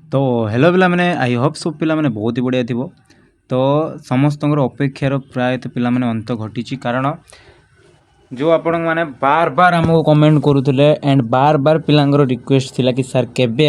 तो हेलो पिला माने आई होप सब पिला माने बहुत ही बढ़िया थी। तो समस्त अपेक्षार प्रायतः पिला माने अंत घटी कारण जो आपण मैंने बार बार आमको कमेंट करुले एंड बार बार पिलांगर रिक्वेस्ट थिला कि सर केबे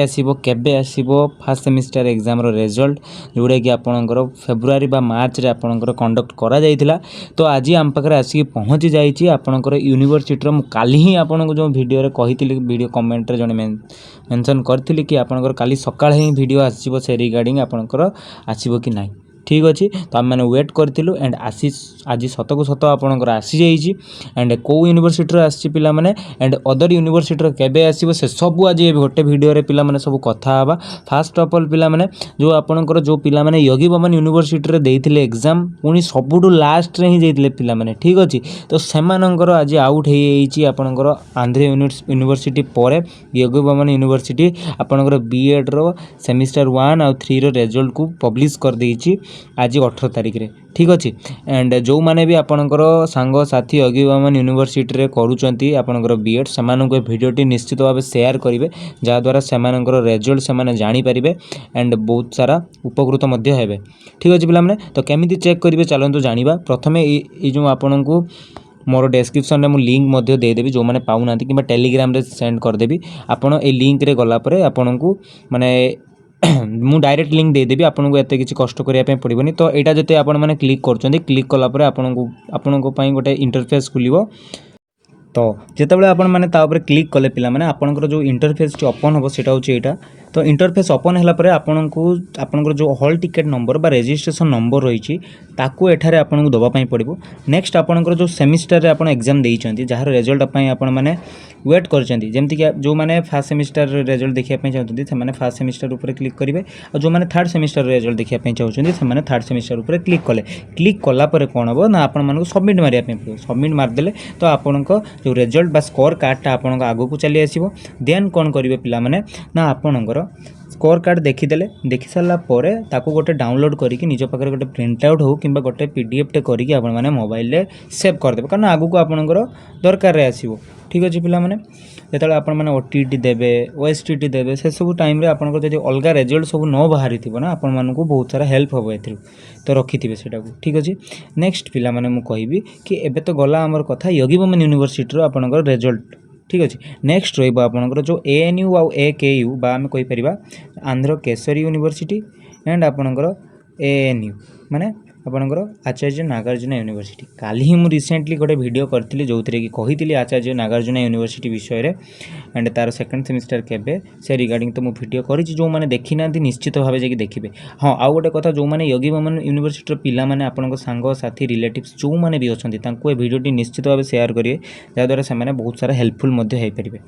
आसीबो फर्स्ट सेमिस्टर एग्जाम रो रिजल्ट जोड़ा कि आपणकर फेब्रुआरी बा मार्च रे आपणकर कंडक्ट करा जायतिला। तो आज आम पाखे आसिक पहुँची जाइए आपणकर यूनिवर्सिटी मु काली ही आपको जो वीडियो रे कही वीडियो कमेंट रे जने मेंशन करथिली कि आपणकर काली सकाळ ही वीडियो आसीबो से रिगार्डिंग आपणकर आसीबो कि नाही। ठीक अच्छे तो आम मैंने वेट करूँ एंड आसी आज सत को सत आपंकर आसी जाइए एंड कौ यूनिवर्सिटी आसी पिला माने एंड अदर यूनिवर्सिटी केबे आसीबो से सब आज गोटे वीडियो रे पिला माने सब कथा हवा। फास्ट ऑफ ऑल पिला माने जो आपंकर जो पिला माने योगी बमन यूनिवर्सिटी रे देइथिले एग्जाम पुनी सबुठु लास्ट रे ही जाइथिले पिला माने। ठीक अच्छे तो सेमानंकर आज आउट हो जाइए आपंकर आंध्र यूनिवर्सिटी पर योगी बमन यूनिवर्सिटी आपंकर बीएड रो सेमिस्टर 1 और 3 रो रिजल्ट को पब्लिश कर देइछि आज 18 तारिख रे। ठीक अच्छे एंड जो मैंने भी आपणकर सांग साथी योगी बमन यूनिवर्सिटी रे करूचंती आपणकर बीएड सेमानंको वीडियोटी निश्चित भाव शेयर करेंगे जहाँद्वारा सेमानंकर रिजल्ट से जानी पारिबे एंड बहुत सारा उपकृत मध्य हेबे। ठीक अच्छे पिला माने तो केमिति चेक करेंगे चलतु जानिबा। प्रथमे ये जो आपको मोर डिस्क्रिप्शन में मुझे लिंक मध्य देदेवी जो मैंने पाऊना कि टेलीग्राम रे सेंड करदेवी आपण ए लिंक रे गला परे आपण को माने मु डायरेक्ट लिंक देदेवी आपको एत किसी कष्ट करने पड़ोनी। तो यहाँ जो आपण मैंने क्लिक कर क्लिक कलापर आपण गोटे इंटरफेस खुल। तो जितेबाला आपण मैंने क्लिक कले पिला माने आपनकर जो इंटरफेस ओपन हम सेटा होची एटा। तो इंटरफेस ओपन है पर आपनकर जो हॉल टिकेट नंबर बा रजिस्ट्रेशन नंबर रही ताकू एठारे आपन दवाई पड़ो। नेक्स्ट आपनकर जो सेमिस्टर रे आपण एग्जाम देइचंती जार रिजल्ट पई आपण माने वेट करचंती जेमति कि जो माने फर्स्ट सेमिस्टर रिजल्ट देखिया पई चाहउछंती से माने फर्स्ट सेमिस्टर ऊपर क्लिक करिवे और जो माने थर्ड सेमिस्टर रिजल्ट देखिया पई चाहउछंती से माने थर्ड सेमिस्टर ऊपर क्लिक कला पर कोन हबो ना आपण मानको सबमिट मारिया पई पड़ो। सबमिट मार देले तो आपनको जो रिजल्ट बा स्कोर कार्डटा आपनको आगो को चली आसीबो। देन कोन करिवे पिला माने ना आपणकर स्कोर कार्ड देखीदे देखी सारा पर ताकू गोटे डाउनलोड करके निज पाखे गोटे प्रिंट आउट हो कि गोटे पीडीएफ टे करके आपण माने मोबाइल रे सेव करदेबे कारण आगू को आपणकर दरकार रे आसीबो। ठीक अच्छे पिला माने जेतले आपण माने ओटीटी देबे ओएसटीटी देबे से सब टाइम रे आपणकर जदि अलगा रिजल्ट सब न बाहरी थिबो ना आपण मानकू बहुत सारा हेल्प होबो एथि तो रखिथिबे सेटा को। ठीक अच्छे नेक्स्ट पिला माने मु कहबी कि एबे तो गला हमर कथा योगी बमन यूनिवर्सिटी रो आपणकर रिजल्ट। ठीक अच्छे नेक्स्ट रही आपंकर जो एएनयू आउ एकेयू बा आम कहीपर आंध्र केसरी यूनिवर्सिटी एंड आपणकर एएनयू माने आपणकर आचार्य नागार्जुन यूनिवर्सिटी। काली ही मुझे रिसेंटली गोटे वीडियो करती जो थी कि कही आचार्य नागार्जुन यूनिवर्सिटी विषय रे एंड तार सेकंड सेमिस्टर केबे से रिगार्डिंग तो मुझे वीडियो करी जो मैंने देखी ना निश्चित भाव जाकि देखिए। हाँ आउ गोटे कथा जो मैंने योगी बमन यूनिवर्सिटी पिला माने आपन सांग साथी रिलेटिव्स जो मैंने भी अच्छा तांको ए वीडियोटी निश्चित भाव शेयर करेंगे जहाँद्वारा से बहुत सारा हेल्पफुल हो पारे।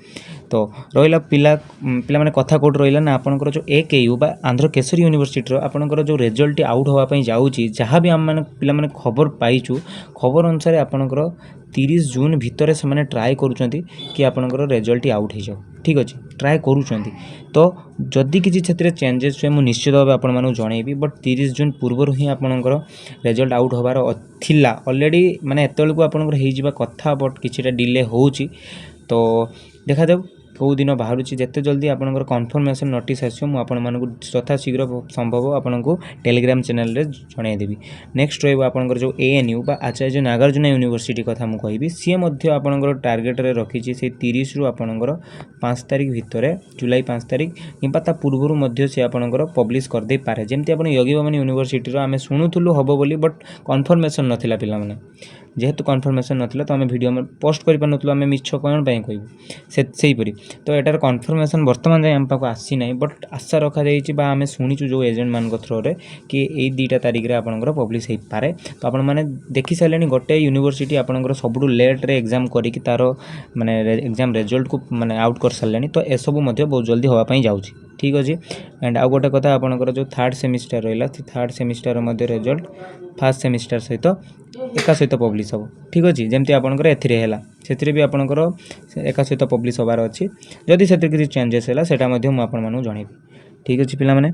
तो रहा पिला पिला माने कथा कौट रहा ना आपंकर जो एकेयू बा आंध्र केसरी यूनिवर्सिटी आपंकर जो रिजल्ट आउट होगापी जाऊँगी जहाँ भी आम मैंने पिला माने खबर पाइचु खबर अनुसार आपंकर 30 जून भितर से मैंने ट्राए करुँच कि आपंकर रिजल्ट आउट हो जाओ। ठीक अच्छे ट्राए करुँच तो जदि किसी क्षेत्र चेंजेस हुए मुझे निश्चित भाव आपको जनइबी बट 30 जून पूर्व ही आपंकर रिजल्ट आउट होबार थिला ऑलरेडी माने एतबेल को आपंकर हो कथा बट किछिटा डिले होउची। तो देखा जाऊ कौ दिन बाहर जिते जल्दी आपंकर कन्फर्मेशन नोटिस आसो मुझे यथा शीघ्र संभव आपको टेलीग्राम चैनल रे जनईदेवी। नेक्स्ट रही आपंकर जो एएनयू बा आचार्य नागार्जुन यूनिवर्सिटी कथा मुझे कहि सी आपंकर टार्गेट रे रखी से 30 रु आपंकर 5 तारिख भितर जुलाई 5 तारिख कि पूर्व सी आपंकर पब्लिश करदे पारे जमती आप योगी बमन यूनिवर्सिटी आम शुणुलु हम बोली बट कन्फर्मेशन नाला पिला माने जेहेतु कन्फर्मेशन नाला तो आम वीडियो में पोस्ट कर पार्लु आम मिछ कौन कहूँ से तो यार कन्फर्मेशन बर्तमान जाए आम पाक आसी ना बट आशा रखा आम शुणीचु जो एजेंट मान थ्रो कि यही 2 तारिख रे आपंकर पब्लिश हो पारे। तो आपण मैंने देखी सारे गोटे यूनिवर्सिटी आपंकर सबुठु लेट रे एग्जाम करी तार माने एग्जाम रिजल्ट को माने आउट कर सारे तो यह सब बहुत जल्दी होगापाई जाऊँगी। ठीक अच्छे एंड आउ गोटे कथा आपंकर जो थर्ड सेमिस्टर रहा third semester result first semester सहित एका सहित पब्लिश हो। ठीक अच्छे जमती आपंकर एथिरे से भी आपंकर एका सहित पब्लिश होबार अच्छी जदि से किसी चेंजेस है सेटा मुझे जनइबी। ठीक अच्छे पिला माने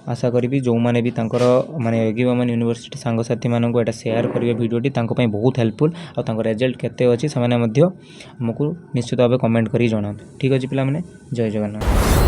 आशा करी जो मैंने भी माने योगी बमन यूनिवर्सिटी सांगसाथी मानक एटा शेयर करेंगे वीडियोटी बहुत हेल्पफुल और रिजल्ट केते अच्छी से आमको निश्चित भाव कमेंट कर जनाते। ठीक अच्छे पिला माने जय जगन्नाथ।